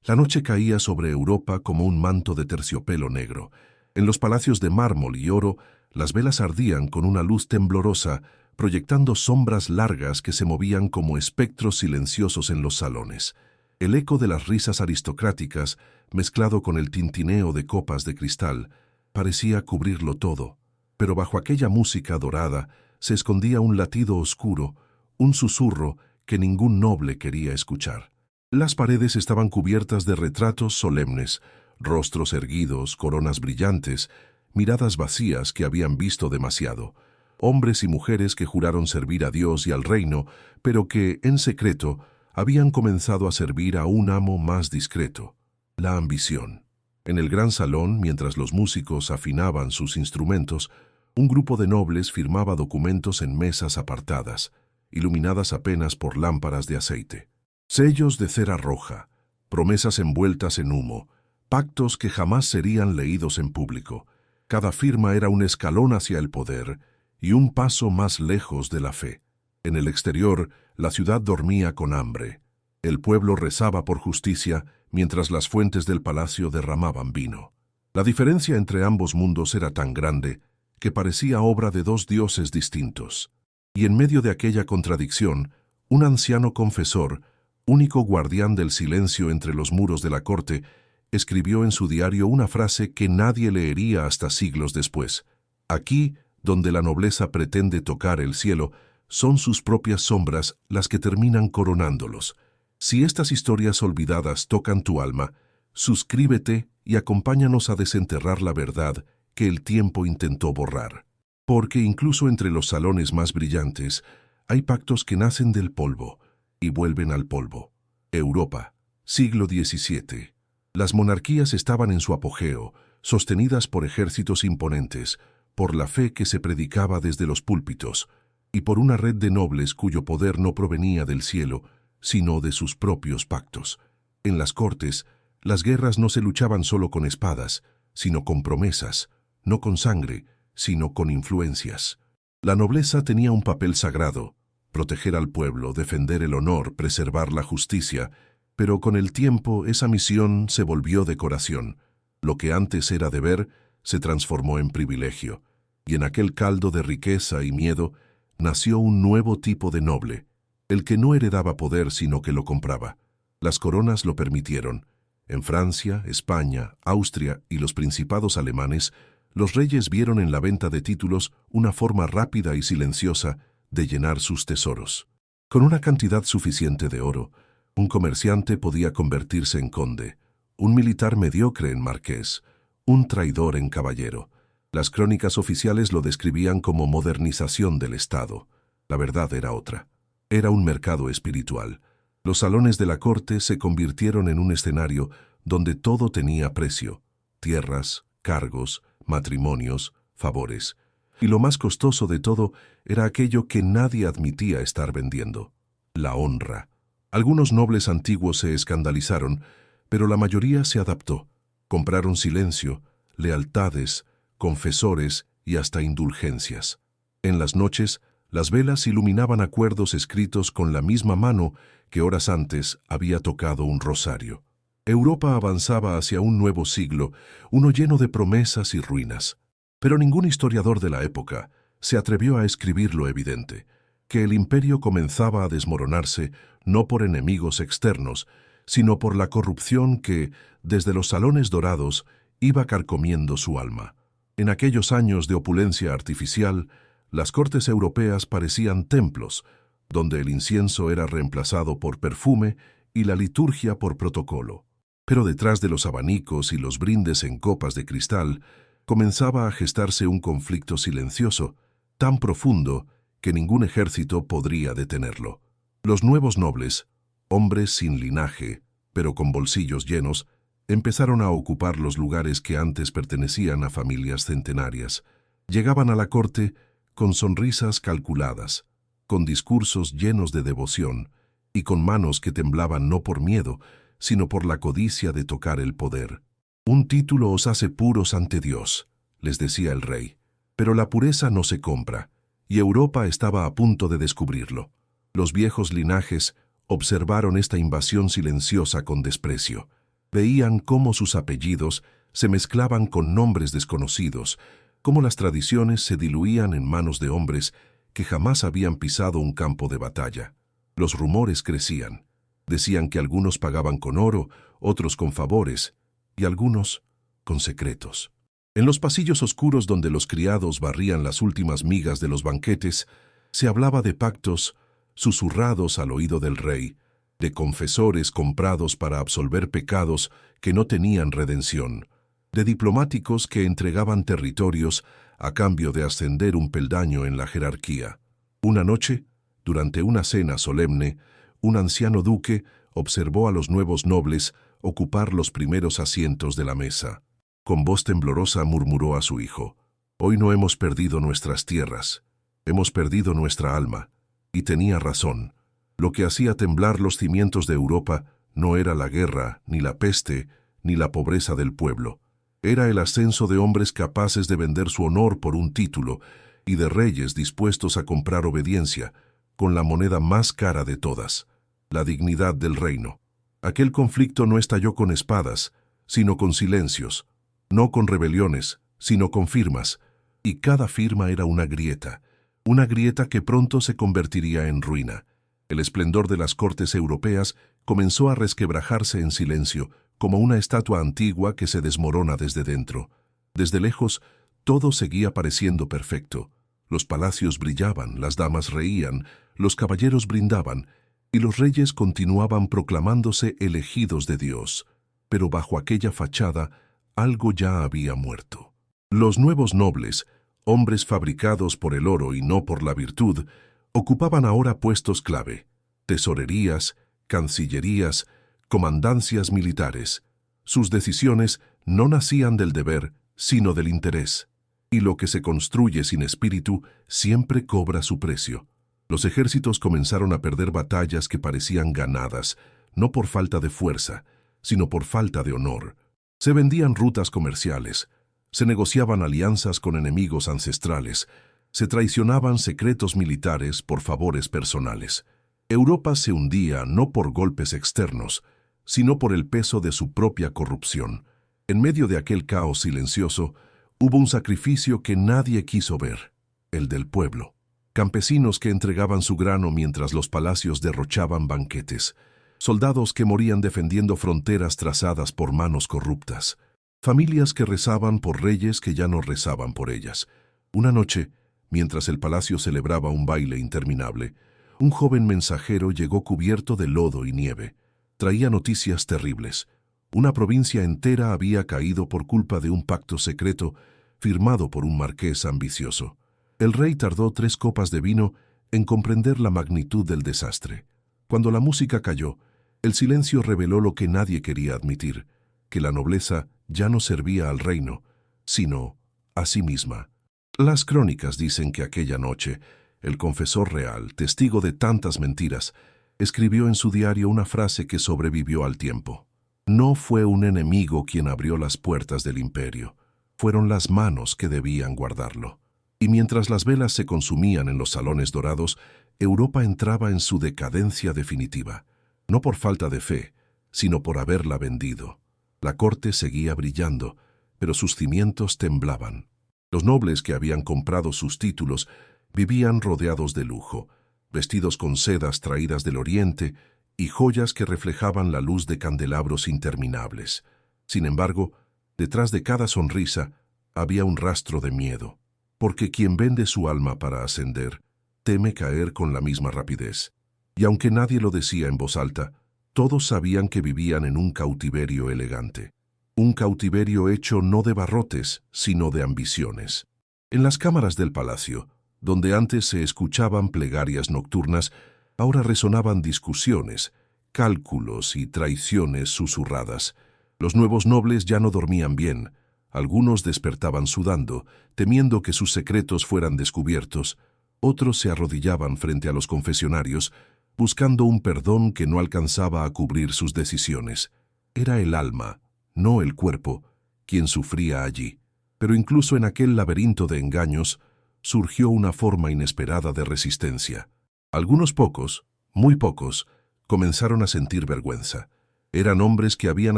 La noche caía sobre Europa como un manto de terciopelo negro. En los palacios de mármol y oro, las velas ardían con una luz temblorosa, proyectando sombras largas que se movían como espectros silenciosos en los salones. El eco de las risas aristocráticas, mezclado con el tintineo de copas de cristal, parecía cubrirlo todo. Pero bajo aquella música dorada se escondía un latido oscuro, un susurro que ningún noble quería escuchar. Las paredes estaban cubiertas de retratos solemnes, rostros erguidos, coronas brillantes, miradas vacías que habían visto demasiado, hombres y mujeres que juraron servir a Dios y al reino, pero que, en secreto, habían comenzado a servir a un amo más discreto, la ambición. En el gran salón, mientras los músicos afinaban sus instrumentos, un grupo de nobles firmaba documentos en mesas apartadas, iluminadas apenas por lámparas de aceite. Sellos de cera roja, promesas envueltas en humo, pactos que jamás serían leídos en público. Cada firma era un escalón hacia el poder y un paso más lejos de la fe. En el exterior, la ciudad dormía con hambre. El pueblo rezaba por justicia, mientras las fuentes del palacio derramaban vino. La diferencia entre ambos mundos era tan grande que parecía obra de dos dioses distintos. Y en medio de aquella contradicción, un anciano confesor, único guardián del silencio entre los muros de la corte, escribió en su diario una frase que nadie leería hasta siglos después. Aquí, donde la nobleza pretende tocar el cielo, son sus propias sombras las que terminan coronándolos. Si estas historias olvidadas tocan tu alma, suscríbete y acompáñanos a desenterrar la verdad que el tiempo intentó borrar. Porque incluso entre los salones más brillantes, hay pactos que nacen del polvo y vuelven al polvo. Europa, siglo XVII. Las monarquías estaban en su apogeo, sostenidas por ejércitos imponentes, por la fe que se predicaba desde los púlpitos, y por una red de nobles cuyo poder no provenía del cielo, sino de sus propios pactos. En las cortes, las guerras no se luchaban solo con espadas, sino con promesas, no con sangre, sino con influencias. La nobleza tenía un papel sagrado: proteger al pueblo, defender el honor, preservar la justicia, pero con el tiempo esa misión se volvió decoración. Lo que antes era deber se transformó en privilegio, y en aquel caldo de riqueza y miedo nació un nuevo tipo de noble, el que no heredaba poder sino que lo compraba. Las coronas lo permitieron. En Francia, España, Austria y los principados alemanes, los reyes vieron en la venta de títulos una forma rápida y silenciosa de llenar sus tesoros. Con una cantidad suficiente de oro, un comerciante podía convertirse en conde, un militar mediocre en marqués, un traidor en caballero. Las crónicas oficiales lo describían como modernización del Estado. La verdad era otra. Era un mercado espiritual. Los salones de la corte se convirtieron en un escenario donde todo tenía precio: tierras, cargos, matrimonios, favores. Y lo más costoso de todo era aquello que nadie admitía estar vendiendo: la honra. Algunos nobles antiguos se escandalizaron, pero la mayoría se adaptó. Compraron silencio, lealtades, confesores y hasta indulgencias. En las noches, las velas iluminaban acuerdos escritos con la misma mano que horas antes había tocado un rosario. Europa avanzaba hacia un nuevo siglo, uno lleno de promesas y ruinas. Pero ningún historiador de la época se atrevió a escribir lo evidente: que el imperio comenzaba a desmoronarse no por enemigos externos, sino por la corrupción que, desde los salones dorados, iba carcomiendo su alma. En aquellos años de opulencia artificial, las cortes europeas parecían templos, donde el incienso era reemplazado por perfume y la liturgia por protocolo. Pero detrás de los abanicos y los brindes en copas de cristal, comenzaba a gestarse un conflicto silencioso, tan profundo que ningún ejército podría detenerlo. Los nuevos nobles, hombres sin linaje, pero con bolsillos llenos, empezaron a ocupar los lugares que antes pertenecían a familias centenarias. Llegaban a la corte con sonrisas calculadas, con discursos llenos de devoción y con manos que temblaban no por miedo, sino por la codicia de tocar el poder. «Un título os hace puros ante Dios», les decía el rey, pero la pureza no se compra, y Europa estaba a punto de descubrirlo. Los viejos linajes observaron esta invasión silenciosa con desprecio. Veían cómo sus apellidos se mezclaban con nombres desconocidos, cómo las tradiciones se diluían en manos de hombres que jamás habían pisado un campo de batalla. Los rumores crecían. Decían que algunos pagaban con oro, otros con favores, y algunos con secretos. En los pasillos oscuros donde los criados barrían las últimas migas de los banquetes, se hablaba de pactos susurrados al oído del rey, de confesores comprados para absolver pecados que no tenían redención, de diplomáticos que entregaban territorios a cambio de ascender un peldaño en la jerarquía. Una noche, durante una cena solemne, un anciano duque observó a los nuevos nobles ocupar los primeros asientos de la mesa. Con voz temblorosa murmuró a su hijo: «Hoy no hemos perdido nuestras tierras, hemos perdido nuestra alma». Y tenía razón. Lo que hacía temblar los cimientos de Europa no era la guerra, ni la peste, ni la pobreza del pueblo. Era el ascenso de hombres capaces de vender su honor por un título y de reyes dispuestos a comprar obediencia con la moneda más cara de todas, la dignidad del reino. Aquel conflicto no estalló con espadas, sino con silencios, no con rebeliones, sino con firmas, y cada firma era una grieta que pronto se convertiría en ruina. El esplendor de las cortes europeas comenzó a resquebrajarse en silencio, como una estatua antigua que se desmorona desde dentro. Desde lejos, todo seguía pareciendo perfecto. Los palacios brillaban, las damas reían, los caballeros brindaban, y los reyes continuaban proclamándose elegidos de Dios. Pero bajo aquella fachada, algo ya había muerto. Los nuevos nobles, hombres fabricados por el oro y no por la virtud, ocupaban ahora puestos clave: tesorerías, cancillerías, comandancias militares. Sus decisiones no nacían del deber, sino del interés. Y lo que se construye sin espíritu siempre cobra su precio. Los ejércitos comenzaron a perder batallas que parecían ganadas, no por falta de fuerza, sino por falta de honor. Se vendían rutas comerciales, se negociaban alianzas con enemigos ancestrales, se traicionaban secretos militares por favores personales. Europa se hundía no por golpes externos, sino por el peso de su propia corrupción. En medio de aquel caos silencioso, hubo un sacrificio que nadie quiso ver: el del pueblo. Campesinos que entregaban su grano mientras los palacios derrochaban banquetes. Soldados que morían defendiendo fronteras trazadas por manos corruptas. Familias que rezaban por reyes que ya no rezaban por ellas. Una noche, mientras el palacio celebraba un baile interminable, un joven mensajero llegó cubierto de lodo y nieve. Traía noticias terribles. Una provincia entera había caído por culpa de un pacto secreto firmado por un marqués ambicioso. El rey tardó 3 copas de vino en comprender la magnitud del desastre. Cuando la música calló, el silencio reveló lo que nadie quería admitir: que la nobleza ya no servía al reino, sino a sí misma. Las crónicas dicen que aquella noche, el confesor real, testigo de tantas mentiras, escribió en su diario una frase que sobrevivió al tiempo: «No fue un enemigo quien abrió las puertas del imperio, fueron las manos que debían guardarlo». Y mientras las velas se consumían en los salones dorados, Europa entraba en su decadencia definitiva, no por falta de fe, sino por haberla vendido. La corte seguía brillando, pero sus cimientos temblaban. Los nobles que habían comprado sus títulos vivían rodeados de lujo, vestidos con sedas traídas del oriente y joyas que reflejaban la luz de candelabros interminables. Sin embargo, detrás de cada sonrisa había un rastro de miedo, porque quien vende su alma para ascender teme caer con la misma rapidez. Y aunque nadie lo decía en voz alta, todos sabían que vivían en un cautiverio elegante. Un cautiverio hecho no de barrotes, sino de ambiciones. En las cámaras del palacio, donde antes se escuchaban plegarias nocturnas, ahora resonaban discusiones, cálculos y traiciones susurradas. Los nuevos nobles ya no dormían bien. Algunos despertaban sudando, temiendo que sus secretos fueran descubiertos. Otros se arrodillaban frente a los confesionarios, buscando un perdón que no alcanzaba a cubrir sus decisiones. Era el alma, no el cuerpo, quien sufría allí. Pero incluso en aquel laberinto de engaños, surgió una forma inesperada de resistencia. Algunos pocos, muy pocos, comenzaron a sentir vergüenza. Eran hombres que habían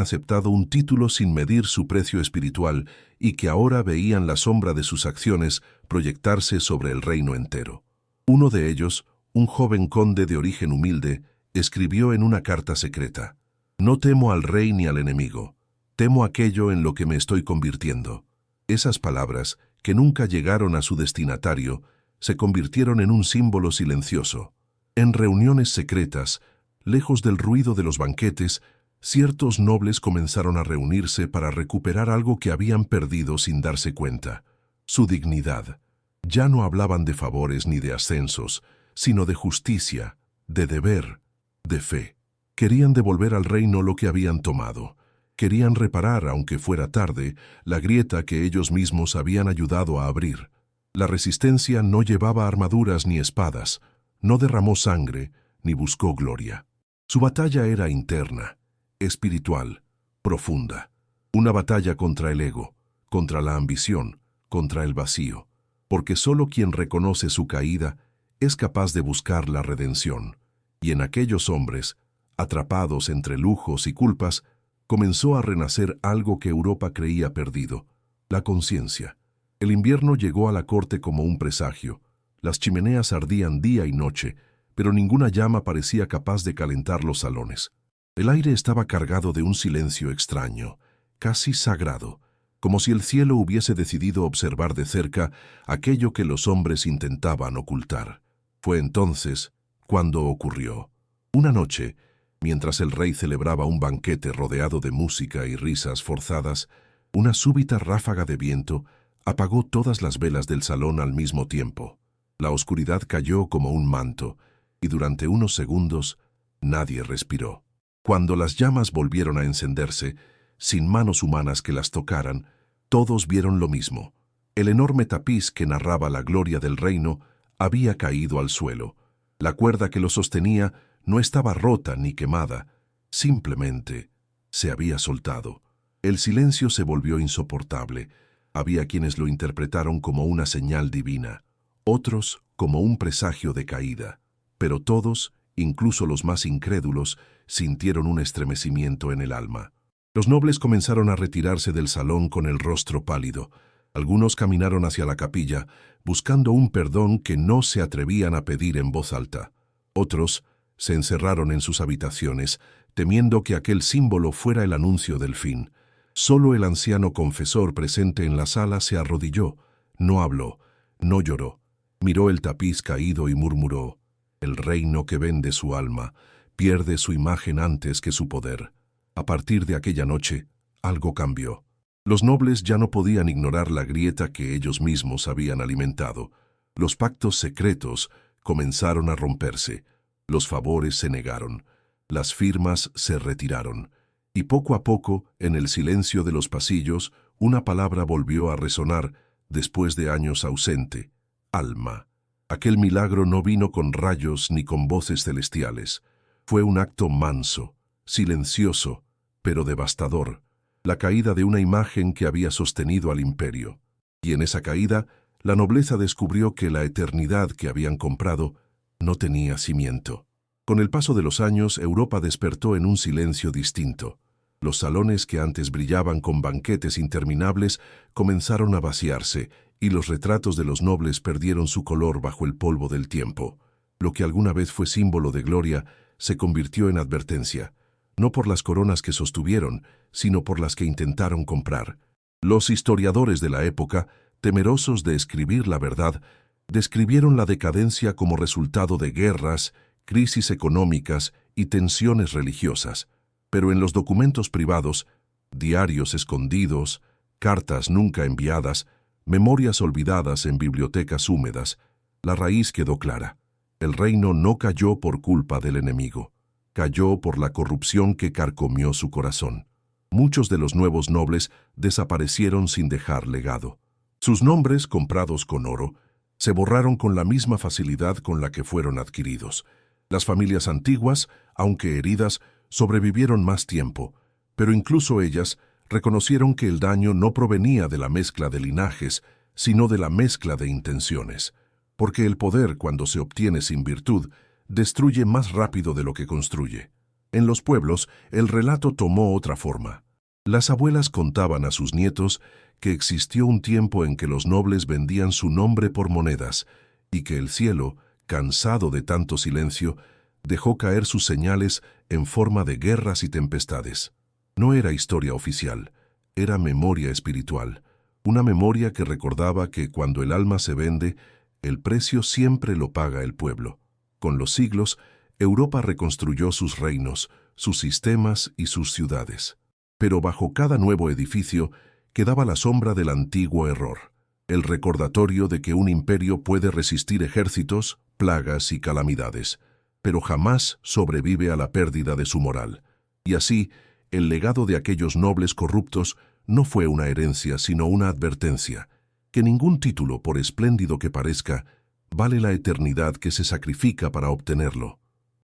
aceptado un título sin medir su precio espiritual y que ahora veían la sombra de sus acciones proyectarse sobre el reino entero. Uno de ellos, un joven conde de origen humilde, escribió en una carta secreta: «No temo al rey ni al enemigo, temo aquello en lo que me estoy convirtiendo». Esas palabras, que nunca llegaron a su destinatario, se convirtieron en un símbolo silencioso. En reuniones secretas, lejos del ruido de los banquetes, ciertos nobles comenzaron a reunirse para recuperar algo que habían perdido sin darse cuenta: su dignidad. Ya no hablaban de favores ni de ascensos, sino de justicia, de deber, de fe. Querían devolver al reino lo que habían tomado. Querían reparar, aunque fuera tarde, la grieta que ellos mismos habían ayudado a abrir. La resistencia no llevaba armaduras ni espadas, no derramó sangre, ni buscó gloria. Su batalla era interna, espiritual, profunda. Una batalla contra el ego, contra la ambición, contra el vacío. Porque solo quien reconoce su caída es capaz de buscar la redención. Y en aquellos hombres, atrapados entre lujos y culpas, comenzó a renacer algo que Europa creía perdido: la conciencia. El invierno llegó a la corte como un presagio. Las chimeneas ardían día y noche, pero ninguna llama parecía capaz de calentar los salones. El aire estaba cargado de un silencio extraño, casi sagrado, como si el cielo hubiese decidido observar de cerca aquello que los hombres intentaban ocultar. Fue entonces cuando ocurrió. Una noche, mientras el rey celebraba un banquete rodeado de música y risas forzadas, una súbita ráfaga de viento apagó todas las velas del salón al mismo tiempo. La oscuridad cayó como un manto, y durante unos segundos nadie respiró. Cuando las llamas volvieron a encenderse, sin manos humanas que las tocaran, todos vieron lo mismo. El enorme tapiz que narraba la gloria del reino había caído al suelo. La cuerda que lo sostenía no estaba rota ni quemada, simplemente se había soltado. El silencio se volvió insoportable. Había quienes lo interpretaron como una señal divina, otros como un presagio de caída, pero todos, incluso los más incrédulos, sintieron un estremecimiento en el alma. Los nobles comenzaron a retirarse del salón con el rostro pálido. Algunos caminaron hacia la capilla, buscando un perdón que no se atrevían a pedir en voz alta. Otros se encerraron en sus habitaciones, temiendo que aquel símbolo fuera el anuncio del fin. Solo el anciano confesor presente en la sala se arrodilló, no habló, no lloró. Miró el tapiz caído y murmuró: «El reino que vende su alma pierde su imagen antes que su poder». A partir de aquella noche, algo cambió. Los nobles ya no podían ignorar la grieta que ellos mismos habían alimentado. Los pactos secretos comenzaron a romperse, los favores se negaron, las firmas se retiraron, y poco a poco, en el silencio de los pasillos, una palabra volvió a resonar después de años ausente: alma. Aquel milagro no vino con rayos ni con voces celestiales. Fue un acto manso, silencioso, pero devastador, la caída de una imagen que había sostenido al imperio. Y en esa caída, la nobleza descubrió que la eternidad que habían comprado no tenía cimiento. Con el paso de los años, Europa despertó en un silencio distinto. Los salones que antes brillaban con banquetes interminables comenzaron a vaciarse, y los retratos de los nobles perdieron su color bajo el polvo del tiempo. Lo que alguna vez fue símbolo de gloria se convirtió en advertencia, no por las coronas que sostuvieron, sino por las que intentaron comprar. Los historiadores de la época, temerosos de escribir la verdad, describieron la decadencia como resultado de guerras, crisis económicas y tensiones religiosas. Pero en los documentos privados, diarios escondidos, cartas nunca enviadas, memorias olvidadas en bibliotecas húmedas, la raíz quedó clara. El reino no cayó por culpa del enemigo. Cayó por la corrupción que carcomió su corazón. Muchos de los nuevos nobles desaparecieron sin dejar legado. Sus nombres, comprados con oro, se borraron con la misma facilidad con la que fueron adquiridos. Las familias antiguas, aunque heridas, sobrevivieron más tiempo, pero incluso ellas reconocieron que el daño no provenía de la mezcla de linajes, sino de la mezcla de intenciones, porque el poder, cuando se obtiene sin virtud, destruye más rápido de lo que construye. En los pueblos, el relato tomó otra forma. Las abuelas contaban a sus nietos que existió un tiempo en que los nobles vendían su nombre por monedas y que el cielo, cansado de tanto silencio, dejó caer sus señales en forma de guerras y tempestades. No era historia oficial, era memoria espiritual, una memoria que recordaba que cuando el alma se vende, el precio siempre lo paga el pueblo. Con los siglos, Europa reconstruyó sus reinos, sus sistemas y sus ciudades. Pero bajo cada nuevo edificio quedaba la sombra del antiguo error, el recordatorio de que un imperio puede resistir ejércitos, plagas y calamidades, pero jamás sobrevive a la pérdida de su moral. Y así, el legado de aquellos nobles corruptos no fue una herencia, sino una advertencia, que ningún título, por espléndido que parezca, vale la eternidad que se sacrifica para obtenerlo.